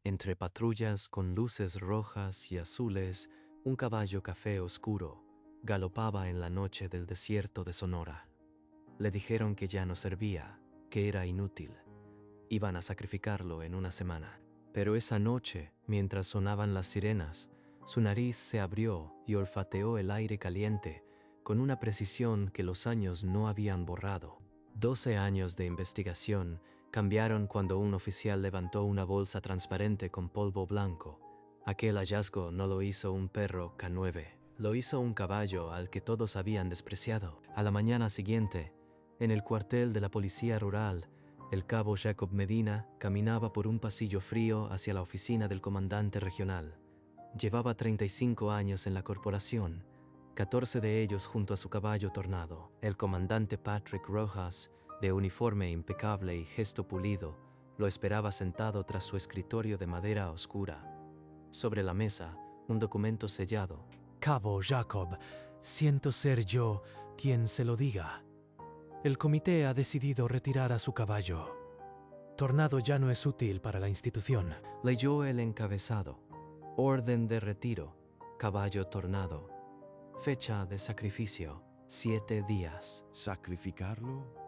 Entre patrullas con luces rojas y azules, un caballo café oscuro galopaba en la noche del desierto de Sonora. Le dijeron que ya no servía, que era inútil. Iban a sacrificarlo en una semana. Pero esa noche, mientras sonaban las sirenas, su nariz se abrió y olfateó el aire caliente con una precisión que los años no habían borrado. 12 años de investigación cambiaron cuando un oficial levantó una bolsa transparente con polvo blanco. Aquel hallazgo no lo hizo un perro K9, lo hizo un caballo al que todos habían despreciado. A la mañana siguiente, en el cuartel de la policía rural, el cabo Jacob Medina caminaba por un pasillo frío hacia la oficina del comandante regional. Llevaba 35 años en la corporación, 14 de ellos junto a su caballo Tornado. El comandante Patrick Rojas, de uniforme impecable y gesto pulido, lo esperaba sentado tras su escritorio de madera oscura. Sobre la mesa, un documento sellado. Cabo Jacob, siento ser yo quien se lo diga. El comité ha decidido retirar a su caballo. Tornado ya no es útil para la institución. Leyó el encabezado. Orden de retiro. Caballo Tornado. Fecha de sacrificio. 7 días. ¿Sacrificarlo?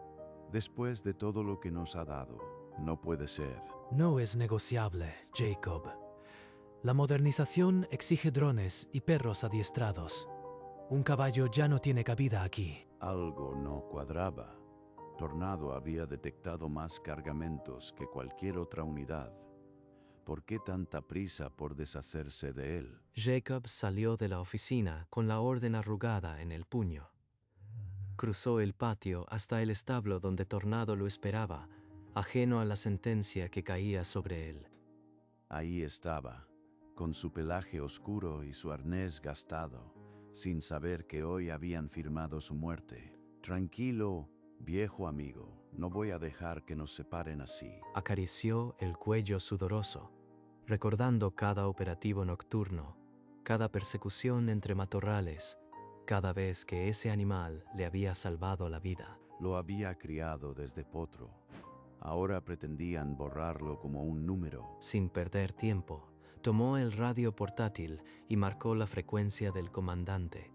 Después de todo lo que nos ha dado, no puede ser. No es negociable, Jacob. La modernización exige drones y perros adiestrados. Un caballo ya no tiene cabida aquí. Algo no cuadraba. Tornado había detectado más cargamentos que cualquier otra unidad. ¿Por qué tanta prisa por deshacerse de él? Jacob salió de la oficina con la orden arrugada en el puño. Cruzó el patio hasta el establo donde Tornado lo esperaba, ajeno a la sentencia que caía sobre él. Ahí estaba, con su pelaje oscuro y su arnés gastado, sin saber que hoy habían firmado su muerte. Tranquilo, viejo amigo, no voy a dejar que nos separen así. Acarició el cuello sudoroso, recordando cada operativo nocturno, cada persecución entre matorrales, cada vez que ese animal le había salvado la vida. Lo había criado desde potro. Ahora pretendían borrarlo como un número. Sin perder tiempo, tomó el radio portátil y marcó la frecuencia del comandante.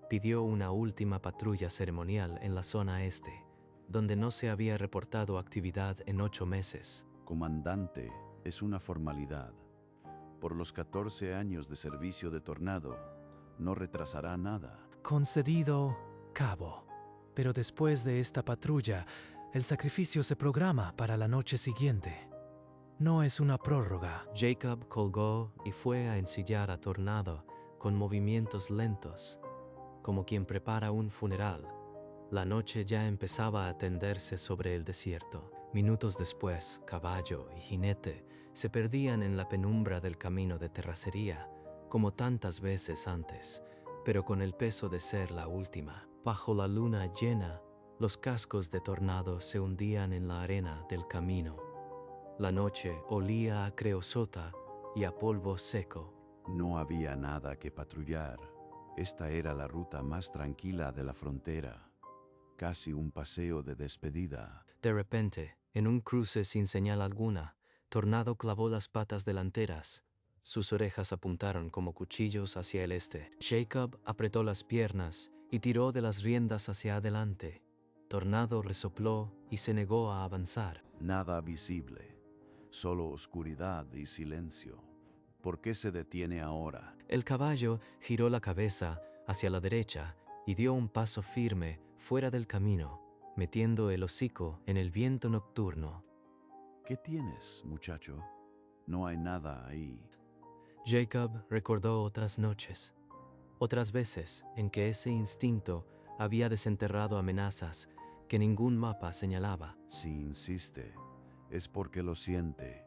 Pidió una última patrulla ceremonial en la zona este, donde no se había reportado actividad en 8 meses. Comandante, es una formalidad. Por los 14 años de servicio de Tornado, no retrasará nada. Concedido, cabo. Pero después de esta patrulla, el sacrificio se programa para la noche siguiente. No es una prórroga. Jacob colgó y fue a ensillar a Tornado con movimientos lentos, como quien prepara un funeral. La noche ya empezaba a tenderse sobre el desierto. Minutos después, caballo y jinete se perdían en la penumbra del camino de terracería, como tantas veces antes, pero con el peso de ser la última. Bajo la luna llena, los cascos de Tornado se hundían en la arena del camino. La noche olía a creosota y a polvo seco. No había nada que patrullar. Esta era la ruta más tranquila de la frontera. Casi un paseo de despedida. De repente, en un cruce sin señal alguna, Tornado clavó las patas delanteras. Sus orejas apuntaron como cuchillos hacia el este. Jacob apretó las piernas y tiró de las riendas hacia adelante. Tornado resopló y se negó a avanzar. Nada visible. Solo oscuridad y silencio. ¿Por qué se detiene ahora? El caballo giró la cabeza hacia la derecha y dio un paso firme fuera del camino, metiendo el hocico en el viento nocturno. ¿Qué tienes, muchacho? No hay nada ahí. Jacob recordó otras noches, otras veces en que ese instinto había desenterrado amenazas que ningún mapa señalaba. Si insiste, es porque lo siente,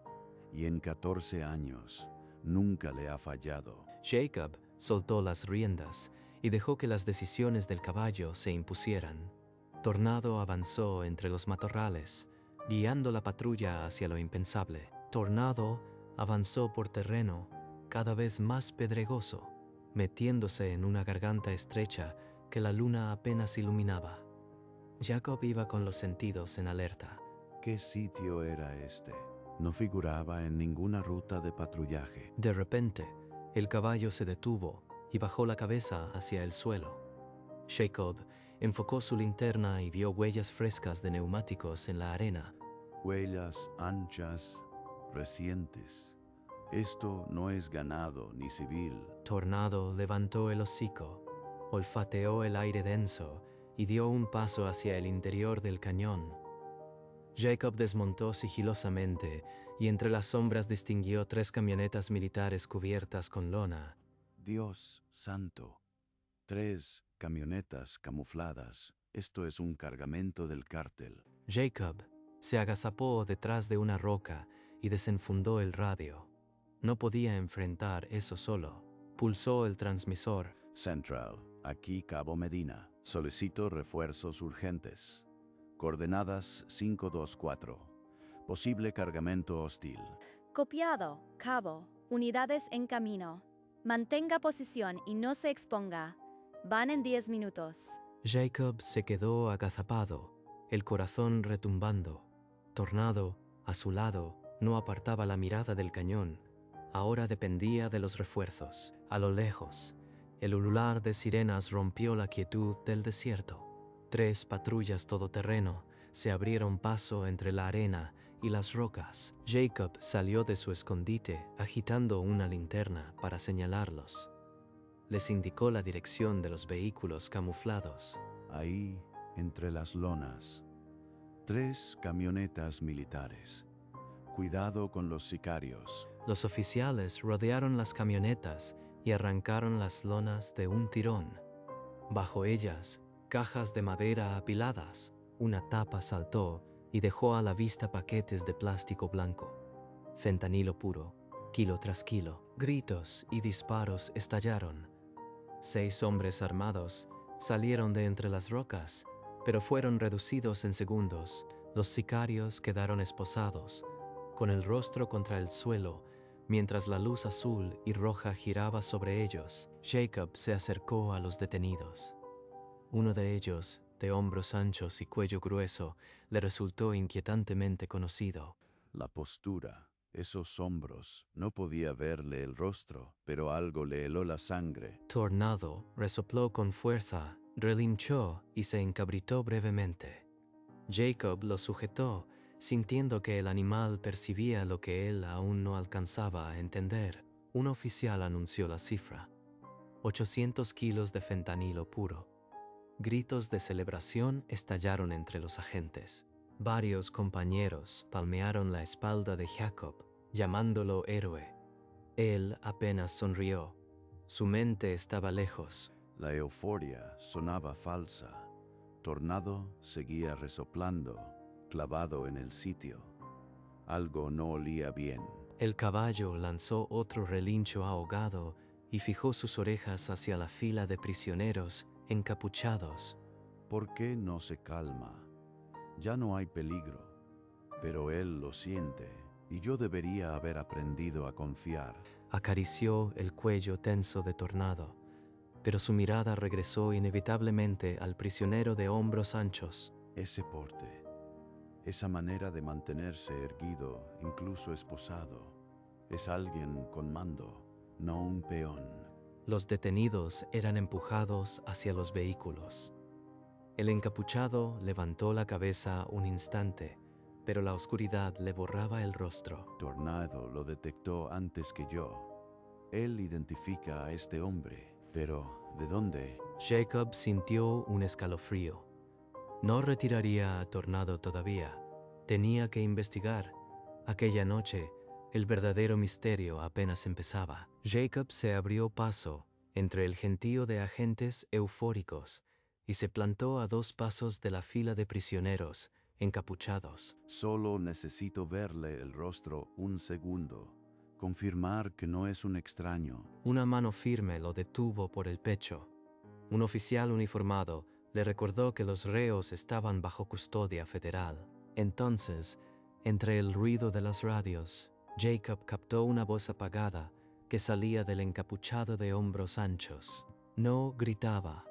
y en 14 años nunca le ha fallado. Jacob soltó las riendas y dejó que las decisiones del caballo se impusieran. Tornado avanzó entre los matorrales, guiando la patrulla hacia lo impensable. Tornado avanzó por terreno cada vez más pedregoso, metiéndose en una garganta estrecha que la luna apenas iluminaba. Jacob iba con los sentidos en alerta. ¿Qué sitio era este? No figuraba en ninguna ruta de patrullaje. De repente, el caballo se detuvo y bajó la cabeza hacia el suelo. Jacob enfocó su linterna y vio huellas frescas de neumáticos en la arena. Huellas anchas, recientes. Esto no es ganado ni civil. Tornado levantó el hocico, olfateó el aire denso y dio un paso hacia el interior del cañón. Jacob desmontó sigilosamente y entre las sombras distinguió 3 camionetas militares cubiertas con lona. Dios santo. 3 camionetas camufladas. Esto es un cargamento del cártel. Jacob se agazapó detrás de una roca y desenfundó el radio. No podía enfrentar eso solo. Pulsó el transmisor. Central, aquí Cabo Medina. Solicito refuerzos urgentes. Coordenadas 524. Posible cargamento hostil. Copiado, Cabo. Unidades en camino. Mantenga posición y no se exponga. Van en 10 minutos. Jacob se quedó agazapado, el corazón retumbando. Tornado, a su lado, no apartaba la mirada del cañón. Ahora dependía de los refuerzos. A lo lejos, el ulular de sirenas rompió la quietud del desierto. 3 patrullas todoterreno se abrieron paso entre la arena y las rocas. Jacob salió de su escondite agitando una linterna para señalarlos. Les indicó la dirección de los vehículos camuflados. Ahí, entre las lonas. 3 camionetas militares. Cuidado con los sicarios. Los oficiales rodearon las camionetas y arrancaron las lonas de un tirón. Bajo ellas, cajas de madera apiladas. Una tapa saltó y dejó a la vista paquetes de plástico blanco. Fentanilo puro, kilo tras kilo. Gritos y disparos estallaron. 6 hombres armados salieron de entre las rocas, pero fueron reducidos en segundos. Los sicarios quedaron esposados, con el rostro contra el suelo, mientras la luz azul y roja giraba sobre ellos. Jacob se acercó a los detenidos. Uno de ellos, de hombros anchos y cuello grueso, le resultó inquietantemente conocido. La postura, esos hombros, no podía verle el rostro, pero algo le heló la sangre. Tornado resopló con fuerza, relinchó y se encabritó brevemente. Jacob lo sujetó, sintiendo que el animal percibía lo que él aún no alcanzaba a entender. Un oficial anunció la cifra: 800 kilos de fentanilo puro. Gritos de celebración estallaron entre los agentes. Varios compañeros palmearon la espalda de Jacob, llamándolo héroe. Él apenas sonrió. Su mente estaba lejos. La euforia sonaba falsa. Tornado seguía resoplando, clavado en el sitio. Algo no olía bien. El caballo lanzó otro relincho ahogado y fijó sus orejas hacia la fila de prisioneros encapuchados. ¿Por qué no se calma? Ya no hay peligro, pero él lo siente y yo debería haber aprendido a confiar. Acarició el cuello tenso de Tornado, pero su mirada regresó inevitablemente al prisionero de hombros anchos. Ese porte, esa manera de mantenerse erguido, incluso esposado, es alguien con mando, no un peón. Los detenidos eran empujados hacia los vehículos. El encapuchado levantó la cabeza un instante, pero la oscuridad le borraba el rostro. Tornado lo detectó antes que yo. Él identifica a este hombre, pero ¿de dónde? Jacob sintió un escalofrío. No retiraría a Tornado todavía. Tenía que investigar. Aquella noche, el verdadero misterio apenas empezaba. Jacob se abrió paso entre el gentío de agentes eufóricos y se plantó a 2 pasos de la fila de prisioneros encapuchados. Solo necesito verle el rostro un segundo, confirmar que no es un extraño. Una mano firme lo detuvo por el pecho. Un oficial uniformado le recordó que los reos estaban bajo custodia federal. Entonces, entre el ruido de las radios, Jacob captó una voz apagada que salía del encapuchado de hombros anchos. No gritaba.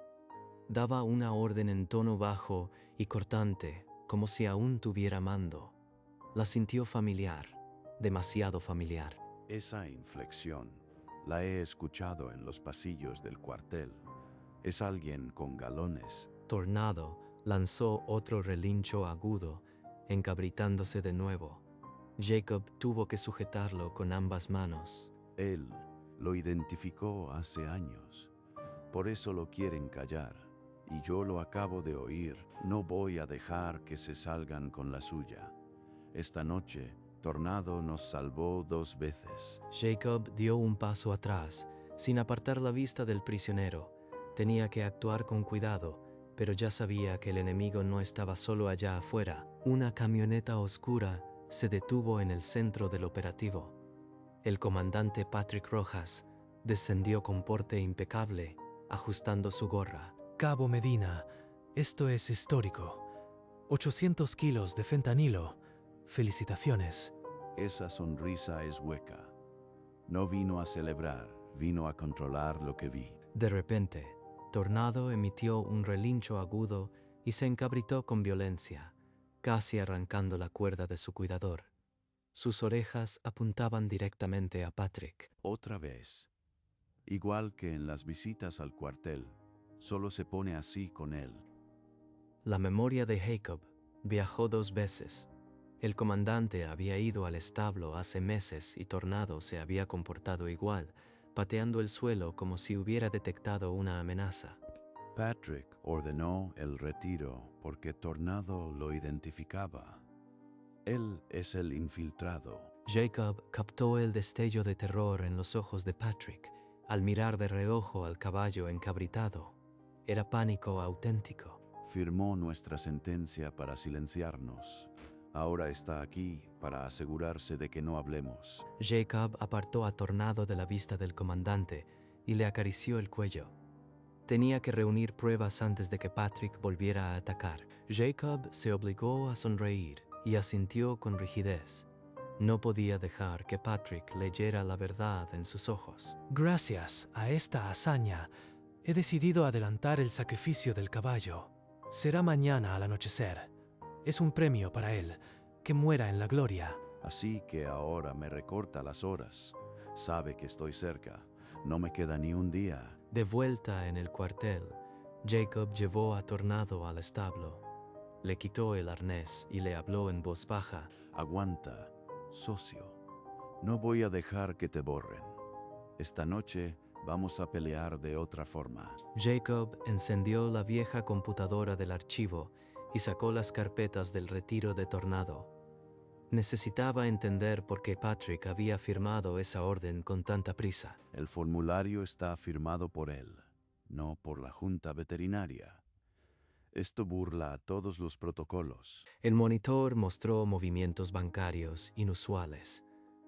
Daba una orden en tono bajo y cortante, como si aún tuviera mando. La sintió familiar. demasiado familiar. Esa inflexión la he escuchado en los pasillos del cuartel. Es alguien con galones. Tornado lanzó otro relincho agudo, encabritándose de nuevo. Jacob tuvo que sujetarlo con ambas manos. Él lo identificó hace años. Por eso lo quieren callar. Y yo lo acabo de oír. No voy a dejar que se salgan con la suya. Esta noche, Tornado nos salvó 2 veces. Jacob dio un paso atrás, sin apartar la vista del prisionero. Tenía que actuar con cuidado, pero ya sabía que el enemigo no estaba solo allá afuera. Una camioneta oscura se detuvo en el centro del operativo. El comandante Patrick Rojas descendió con porte impecable, ajustando su gorra. Cabo Medina, esto es histórico. 800 kilos de fentanilo. Felicitaciones. Esa sonrisa es hueca. No vino a celebrar, vino a controlar lo que vi. De repente, Tornado emitió un relincho agudo y se encabritó con violencia, casi arrancando la cuerda de su cuidador. Sus orejas apuntaban directamente a Patrick. Otra vez. Igual que en las visitas al cuartel, solo se pone así con él. La memoria de Jacob viajó 2 veces. El comandante había ido al establo hace meses y Tornado se había comportado igual, pateando el suelo como si hubiera detectado una amenaza. Patrick ordenó el retiro porque Tornado lo identificaba. Él es el infiltrado. Jacob captó el destello de terror en los ojos de Patrick al mirar de reojo al caballo encabritado. Era pánico auténtico. Firmó nuestra sentencia para silenciarnos. Ahora está aquí para asegurarse de que no hablemos. Jacob apartó a Tornado de la vista del comandante y le acarició el cuello. Tenía que reunir pruebas antes de que Patrick volviera a atacar. Jacob se obligó a sonreír y asintió con rigidez. No podía dejar que Patrick leyera la verdad en sus ojos. Gracias a esta hazaña, he decidido adelantar el sacrificio del caballo. Será mañana al anochecer. Es un premio para él, que muera en la gloria. Así que ahora me recorta las horas. Sabe que estoy cerca. No me queda ni un día. De vuelta en el cuartel, Jacob llevó a Tornado al establo. Le quitó el arnés y le habló en voz baja. Aguanta, socio. No voy a dejar que te borren. Esta noche vamos a pelear de otra forma. Jacob encendió la vieja computadora del archivo y sacó las carpetas del retiro de Tornado. Necesitaba entender por qué Patrick había firmado esa orden con tanta prisa. El formulario está firmado por él, no por la Junta Veterinaria. Esto burla a todos los protocolos. El monitor mostró movimientos bancarios inusuales,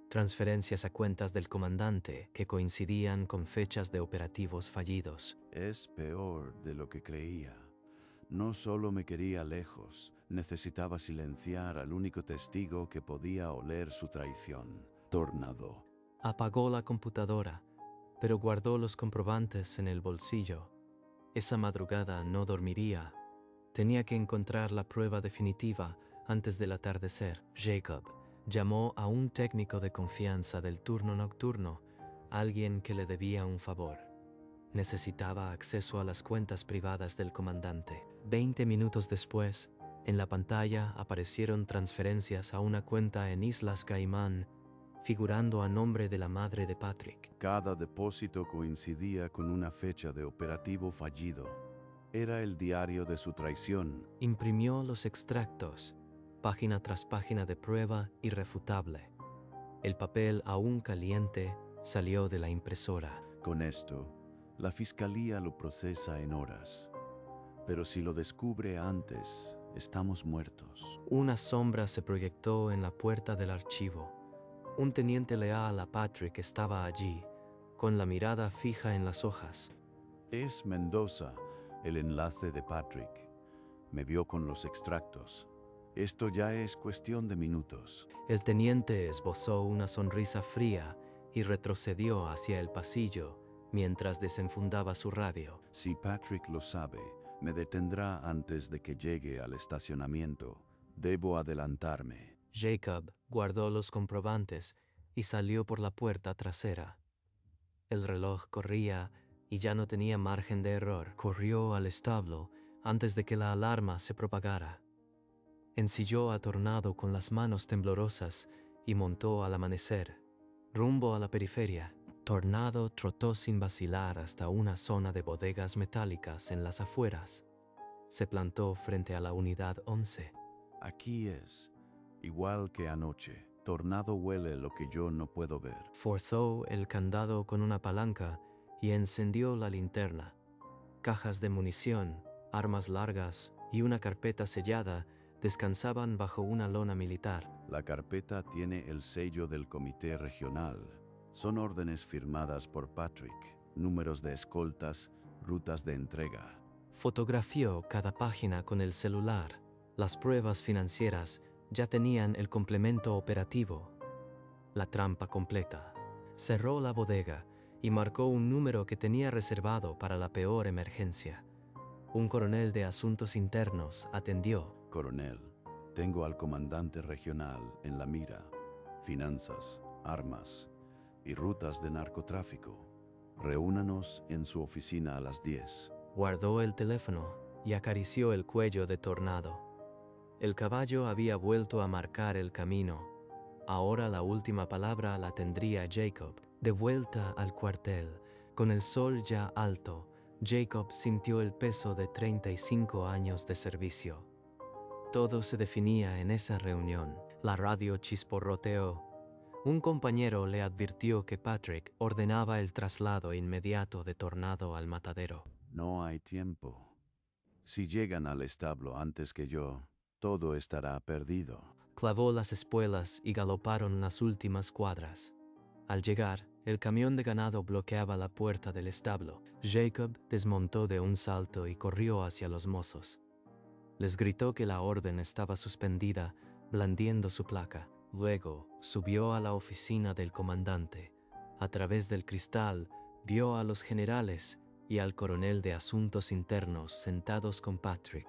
transferencias a cuentas del comandante que coincidían con fechas de operativos fallidos. Es peor de lo que creía. No solo me quería lejos, necesitaba silenciar al único testigo que podía oler su traición, Tornado. Apagó la computadora, pero guardó los comprobantes en el bolsillo. Esa madrugada no dormiría. Tenía que encontrar la prueba definitiva antes del atardecer. Jacob llamó a un técnico de confianza del turno nocturno, alguien que le debía un favor. Necesitaba acceso a las cuentas privadas del comandante. 20 minutos después, en la pantalla aparecieron transferencias a una cuenta en Islas Caimán, figurando a nombre de la madre de Patrick. Cada depósito coincidía con una fecha de operativo fallido. Era el diario de su traición. Imprimió los extractos, página tras página de prueba irrefutable. El papel aún caliente salió de la impresora. Con esto, la fiscalía lo procesa en horas. Pero si lo descubre antes, estamos muertos. Una sombra se proyectó en la puerta del archivo. Un teniente leal a Patrick estaba allí, con la mirada fija en las hojas. Es Mendoza, el enlace de Patrick. Me vio con los extractos. Esto ya es cuestión de minutos. El teniente esbozó una sonrisa fría y retrocedió hacia el pasillo mientras desenfundaba su radio. Si Patrick lo sabe, me detendrá antes de que llegue al estacionamiento. Debo adelantarme. Jacob guardó los comprobantes y salió por la puerta trasera. El reloj corría y ya no tenía margen de error. Corrió al establo antes de que la alarma se propagara. Ensilló a Tornado con las manos temblorosas y montó al amanecer, rumbo a la periferia. Tornado trotó sin vacilar hasta una zona de bodegas metálicas en las afueras. Se plantó frente a la unidad 11. Aquí es, igual que anoche. Tornado huele lo que yo no puedo ver. Forzó el candado con una palanca y encendió la linterna. Cajas de munición, armas largas y una carpeta sellada descansaban bajo una lona militar. La carpeta tiene el sello del comité regional. Son órdenes firmadas por Patrick, números de escoltas, rutas de entrega. Fotografió cada página con el celular. Las pruebas financieras ya tenían el complemento operativo. La trampa completa. Cerró la bodega y marcó un número que tenía reservado para la peor emergencia. Un coronel de asuntos internos atendió. Coronel, tengo al comandante regional en la mira. Finanzas, armas y rutas de narcotráfico. Reúnanos en su oficina a las 10. Guardó el teléfono y acarició el cuello de Tornado. El caballo había vuelto a marcar el camino. Ahora la última palabra la tendría Jacob. De vuelta al cuartel, con el sol ya alto, Jacob sintió el peso de 35 años de servicio. Todo se definía en esa reunión. La radio chisporroteó. Un compañero le advirtió que Patrick ordenaba el traslado inmediato de Tornado al matadero. No hay tiempo. Si llegan al establo antes que yo, todo estará perdido. Clavó las espuelas y galoparon las últimas cuadras. Al llegar, el camión de ganado bloqueaba la puerta del establo. Jacob desmontó de un salto y corrió hacia los mozos. Les gritó que la orden estaba suspendida, blandiendo su placa. Luego subió a la oficina del comandante. A través del cristal vio a los generales y al coronel de asuntos internos sentados con Patrick.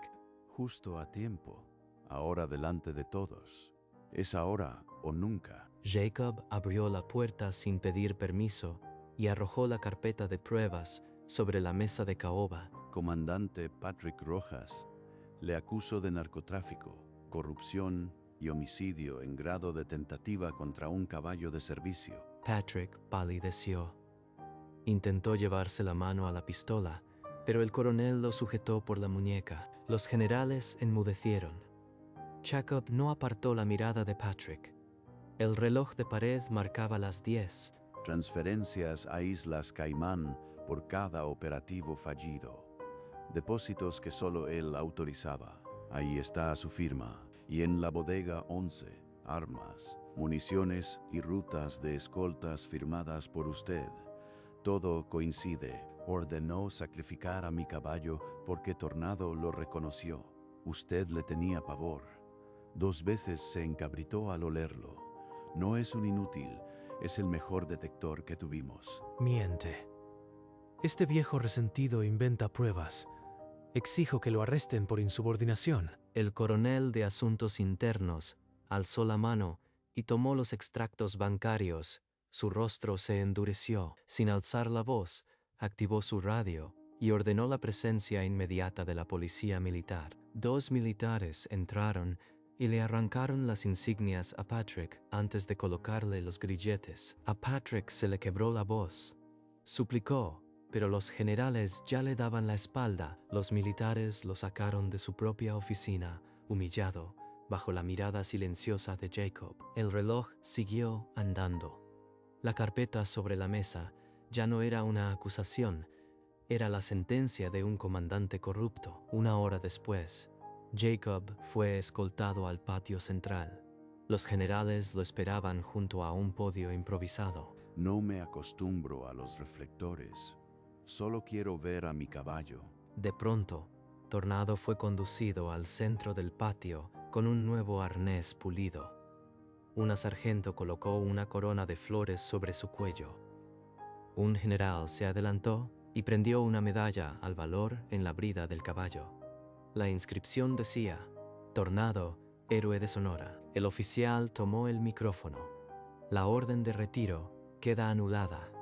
Justo a tiempo. Ahora delante de todos. Es ahora o nunca. Jacob abrió la puerta sin pedir permiso y arrojó la carpeta de pruebas sobre la mesa de caoba. Comandante Patrick Rojas, le acuso de narcotráfico, corrupción y homicidio en grado de tentativa contra un caballo de servicio. Patrick palideció. Intentó llevarse la mano a la pistola, pero el coronel lo sujetó por la muñeca. Los generales enmudecieron. Jacob no apartó la mirada de Patrick. El reloj de pared marcaba las 10. Transferencias a Islas Caimán por cada operativo fallido. Depósitos que solo él autorizaba. Ahí está su firma. Y en la bodega 11, armas, municiones y rutas de escoltas firmadas por usted. Todo coincide. Ordenó sacrificar a mi caballo porque Tornado lo reconoció. Usted le tenía pavor. 2 veces se encabritó al olerlo. No es un inútil, es el mejor detector que tuvimos. Miente. Este viejo resentido inventa pruebas. Exijo que lo arresten por insubordinación. El coronel de asuntos internos alzó la mano y tomó los extractos bancarios. Su rostro se endureció. Sin alzar la voz, activó su radio y ordenó la presencia inmediata de la policía militar. 2 militares entraron y le arrancaron las insignias a Patrick antes de colocarle los grilletes. A Patrick se le quebró la voz. Suplicó, pero los generales ya le daban la espalda. Los militares lo sacaron de su propia oficina, humillado, bajo la mirada silenciosa de Jacob. El reloj siguió andando. La carpeta sobre la mesa ya no era una acusación, era la sentencia de un comandante corrupto. 1 hora después, Jacob fue escoltado al patio central. Los generales lo esperaban junto a un podio improvisado. No me acostumbro a los reflectores. Solo quiero ver a mi caballo. De pronto, Tornado fue conducido al centro del patio con un nuevo arnés pulido. Una sargento colocó una corona de flores sobre su cuello. Un general se adelantó y prendió una medalla al valor en la brida del caballo. La inscripción decía: Tornado héroe de Sonora. El oficial tomó el micrófono. La orden de retiro queda anulada.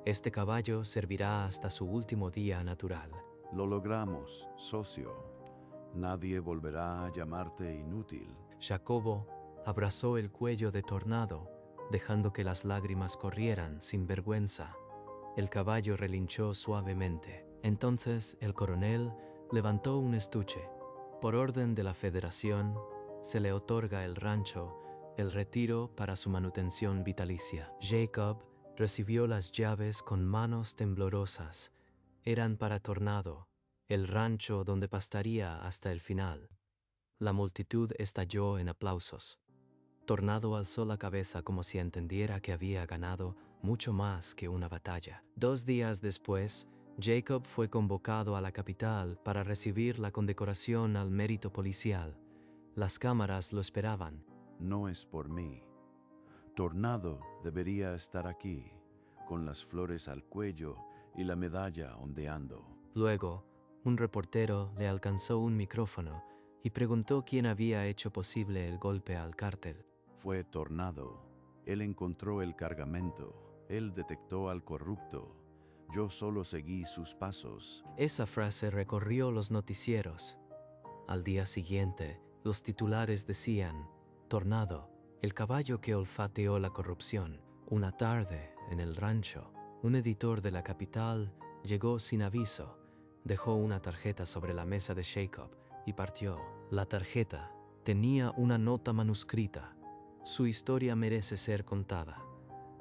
Este caballo servirá hasta su último día natural. Lo logramos, socio. Nadie volverá a llamarte inútil. Jacobo abrazó el cuello de Tornado, dejando que las lágrimas corrieran sin vergüenza. El caballo relinchó suavemente. Entonces el coronel levantó un estuche. Por orden de la Federación, se le otorga el rancho, el retiro para su manutención vitalicia. Jacob recibió las llaves con manos temblorosas. Eran para Tornado, el rancho donde pastaría hasta el final. La multitud estalló en aplausos. Tornado alzó la cabeza como si entendiera que había ganado mucho más que una batalla. 2 días después, Jacob fue convocado a la capital para recibir la condecoración al mérito policial. Las cámaras lo esperaban. No es por mí. Tornado debería estar aquí, con las flores al cuello y la medalla ondeando. Luego, un reportero le alcanzó un micrófono y preguntó quién había hecho posible el golpe al cártel. Fue Tornado. Él encontró el cargamento. Él detectó al corrupto. Yo solo seguí sus pasos. Esa frase recorrió los noticieros. Al día siguiente, los titulares decían: Tornado, el caballo que olfateó la corrupción. Una tarde, en el rancho, un editor de la capital llegó sin aviso, dejó una tarjeta sobre la mesa de Jacob y partió. La tarjeta tenía una nota manuscrita. Su historia merece ser contada.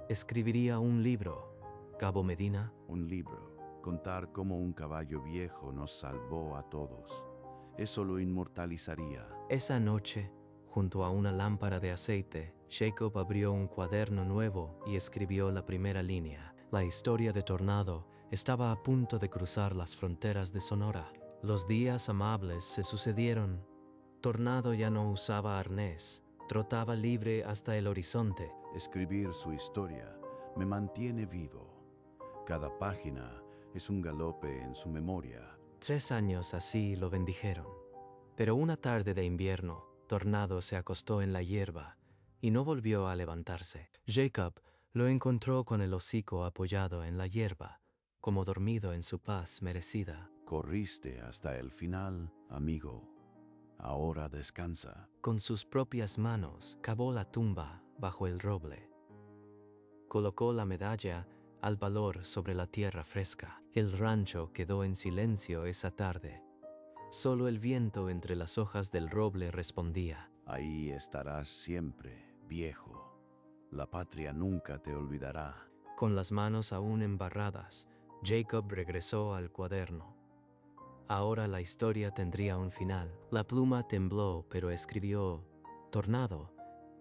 Escribiría un libro. Cabo Medina. Un libro. Contar cómo un caballo viejo nos salvó a todos. Eso lo inmortalizaría. Esa noche, junto a una lámpara de aceite, Jacob abrió un cuaderno nuevo y escribió la primera línea. La historia de Tornado estaba a punto de cruzar las fronteras de Sonora. Los días amables se sucedieron. Tornado ya no usaba arnés, trotaba libre hasta el horizonte. Escribir su historia me mantiene vivo. Cada página es un galope en su memoria. 3 años así lo bendijeron. Pero una tarde de invierno, Tornado se acostó en la hierba y no volvió a levantarse. Jacob lo encontró con el hocico apoyado en la hierba, como dormido en su paz merecida. Corriste hasta el final, amigo. Ahora descansa. Con sus propias manos cavó la tumba bajo el roble. Colocó la medalla al valor sobre la tierra fresca. El rancho quedó en silencio esa tarde. Solo el viento entre las hojas del roble respondía. Ahí estarás siempre, viejo. La patria nunca te olvidará. Con las manos aún embarradas, Jacob regresó al cuaderno. Ahora la historia tendría un final. La pluma tembló, pero escribió: Tornado,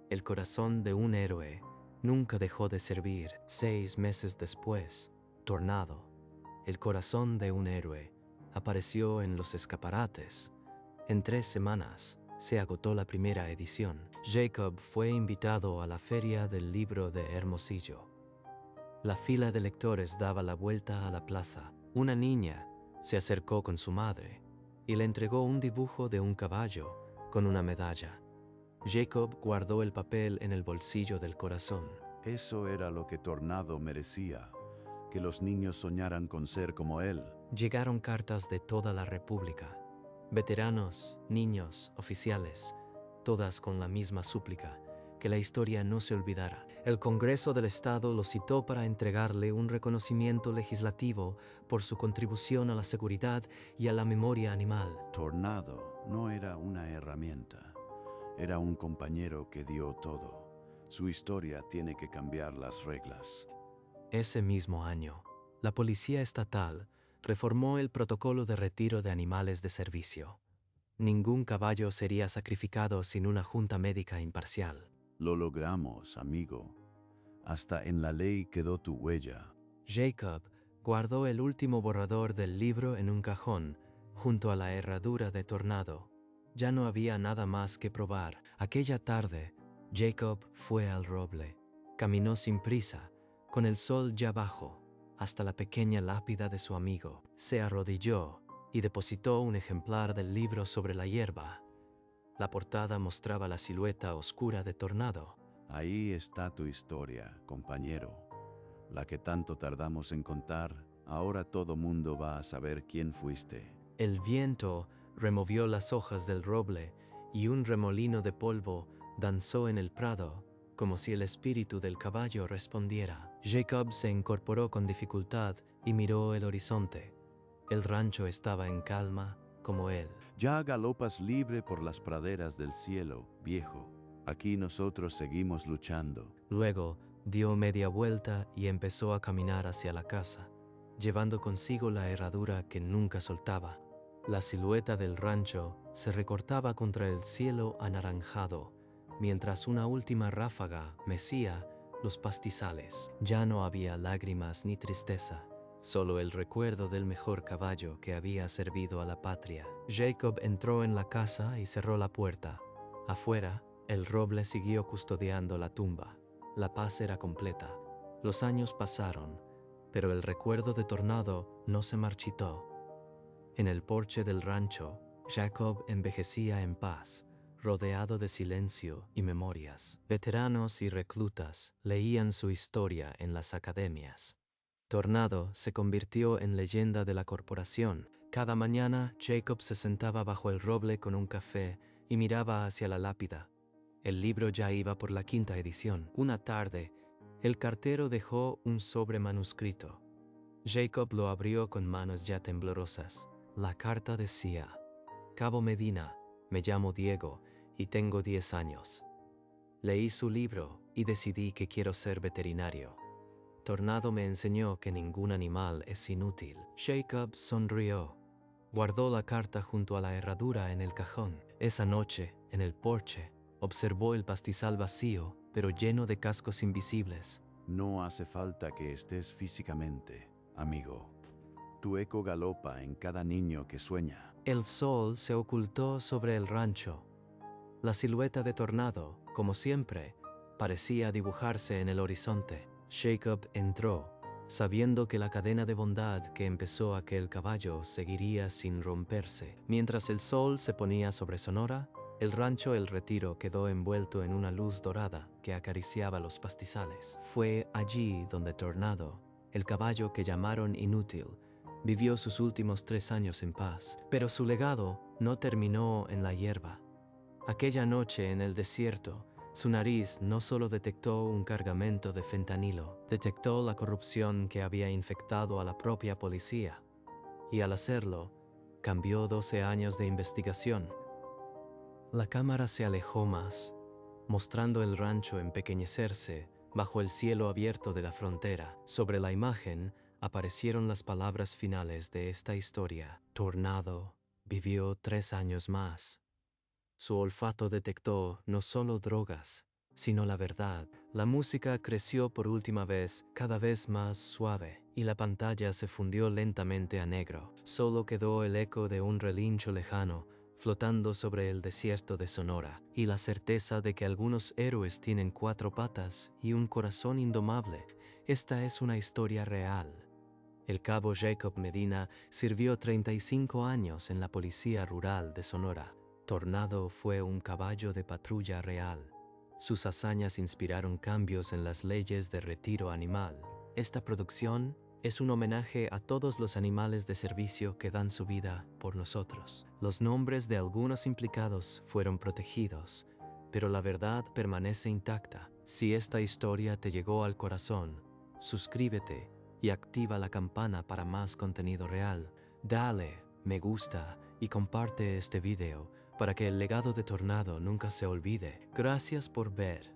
el corazón de un héroe, nunca dejó de servir. 6 meses después, Tornado, el corazón de un héroe, apareció en los escaparates. En 3 semanas se agotó la primera edición. Jacob fue invitado a la Feria del Libro de Hermosillo. La fila de lectores daba la vuelta a la plaza. Una niña se acercó con su madre y le entregó un dibujo de un caballo con una medalla. Jacob guardó el papel en el bolsillo del corazón. Eso era lo que Tornado merecía, que los niños soñaran con ser como él. Llegaron cartas de toda la República. Veteranos, niños, oficiales, todas con la misma súplica: que la historia no se olvidara. El Congreso del Estado lo citó para entregarle un reconocimiento legislativo por su contribución a la seguridad y a la memoria animal. Tornado no era una herramienta, era un compañero que dio todo. Su historia tiene que cambiar las reglas. Ese mismo año, la Policía Estatal reformó el protocolo de retiro de animales de servicio. Ningún caballo sería sacrificado sin una junta médica imparcial. Lo logramos, amigo. Hasta en la ley quedó tu huella. Jacob guardó el último borrador del libro en un cajón, junto a la herradura de Tornado. Ya no había nada más que probar. Aquella tarde, Jacob fue al roble. Caminó sin prisa, con el sol ya bajo, hasta la pequeña lápida de su amigo. Se arrodilló y depositó un ejemplar del libro sobre la hierba. La portada mostraba la silueta oscura de Tornado. Ahí está tu historia, compañero. La que tanto tardamos en contar, ahora todo mundo va a saber quién fuiste. El viento removió las hojas del roble y un remolino de polvo danzó en el prado, como si el espíritu del caballo respondiera. Jacob se incorporó con dificultad y miró el horizonte. El rancho estaba en calma, como él. Ya galopas libre por las praderas del cielo, viejo. Aquí nosotros seguimos luchando. Luego dio media vuelta y empezó a caminar hacia la casa, llevando consigo la herradura que nunca soltaba. La silueta del rancho se recortaba contra el cielo anaranjado, mientras una última ráfaga mecía los pastizales. Ya no había lágrimas ni tristeza, solo el recuerdo del mejor caballo que había servido a la patria. Jacob entró en la casa y cerró la puerta. Afuera, el roble siguió custodiando la tumba. La paz era completa. Los años pasaron, pero el recuerdo de Tornado no se marchitó. En el porche del rancho, Jacob envejecía en paz, rodeado de silencio y memorias. Veteranos y reclutas leían su historia en las academias. Tornado se convirtió en leyenda de la corporación. Cada mañana, Jacob se sentaba bajo el roble con un café y miraba hacia la lápida. El libro ya iba por la 5ª edición. Una tarde, el cartero dejó un sobre manuscrito. Jacob lo abrió con manos ya temblorosas. La carta decía: Cabo Medina, me llamo Diego y tengo 10 años. Leí su libro y decidí que quiero ser veterinario. Tornado me enseñó que ningún animal es inútil. Jacob sonrió. Guardó la carta junto a la herradura en el cajón. Esa noche, en el porche, observó el pastizal vacío, pero lleno de cascos invisibles. No hace falta que estés físicamente, amigo. Tu eco galopa en cada niño que sueña. El sol se ocultó sobre el rancho. La silueta de Tornado, como siempre, parecía dibujarse en el horizonte. Jacob entró, sabiendo que la cadena de bondad que empezó aquel caballo seguiría sin romperse. Mientras el sol se ponía sobre Sonora, el rancho El Retiro quedó envuelto en una luz dorada que acariciaba los pastizales. Fue allí donde Tornado, el caballo que llamaron inútil, vivió sus últimos 3 años en paz. Pero su legado no terminó en la hierba. Aquella noche en el desierto, su nariz no solo detectó un cargamento de fentanilo, detectó la corrupción que había infectado a la propia policía. Y al hacerlo, cambió 12 años de investigación. La cámara se alejó más, mostrando el rancho empequeñecerse bajo el cielo abierto de la frontera. Sobre la imagen aparecieron las palabras finales de esta historia. Tornado vivió 3 años más. Su olfato detectó no solo drogas, sino la verdad. La música creció por última vez, cada vez más suave, y la pantalla se fundió lentamente a negro. Solo quedó el eco de un relincho lejano, flotando sobre el desierto de Sonora, y la certeza de que algunos héroes tienen 4 patas y un corazón indomable. Esta es una historia real. El cabo Jacob Medina sirvió 35 años en la Policía Rural de Sonora. Tornado fue un caballo de patrulla real. Sus hazañas inspiraron cambios en las leyes de retiro animal. Esta producción es un homenaje a todos los animales de servicio que dan su vida por nosotros. Los nombres de algunos implicados fueron protegidos, pero la verdad permanece intacta. Si esta historia te llegó al corazón, suscríbete y activa la campana para más contenido real. Dale me gusta y comparte este video para que el legado de Tornado nunca se olvide. Gracias por ver.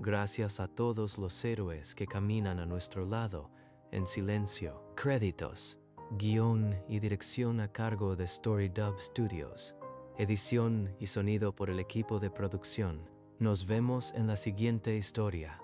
Gracias a todos los héroes que caminan a nuestro lado en silencio. Créditos, guión y dirección a cargo de StoryDub Studios. Edición y sonido por el equipo de producción. Nos vemos en la siguiente historia.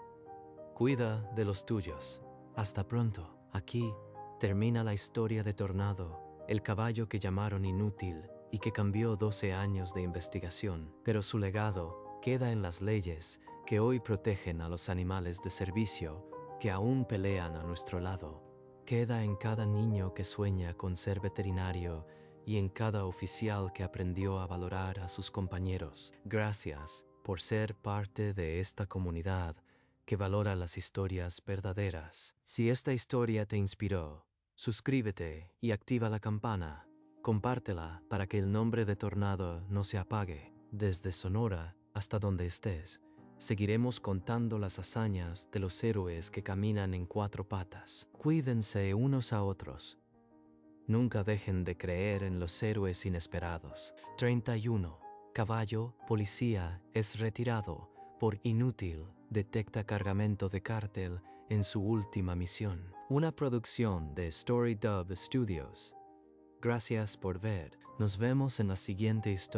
Cuida de los tuyos. Hasta pronto. Aquí termina la historia de Tornado, el caballo que llamaron inútil y que cambió 12 años de investigación, pero su legado queda en las leyes que hoy protegen a los animales de servicio que aún pelean a nuestro lado. Queda en cada niño que sueña con ser veterinario y en cada oficial que aprendió a valorar a sus compañeros. Gracias por ser parte de esta comunidad que valora las historias verdaderas. Si esta historia te inspiró, suscríbete y activa la campana. Compártela para que el nombre de Tornado no se apague. Desde Sonora hasta donde estés, seguiremos contando las hazañas de los héroes que caminan en cuatro patas. Cuídense unos a otros. Nunca dejen de creer en los héroes inesperados. 31. Caballo, policía, es retirado por inútil. Detecta cargamento de cártel en su última misión. Una producción de Story Dub Studios. Gracias por ver. Nos vemos en la siguiente historia.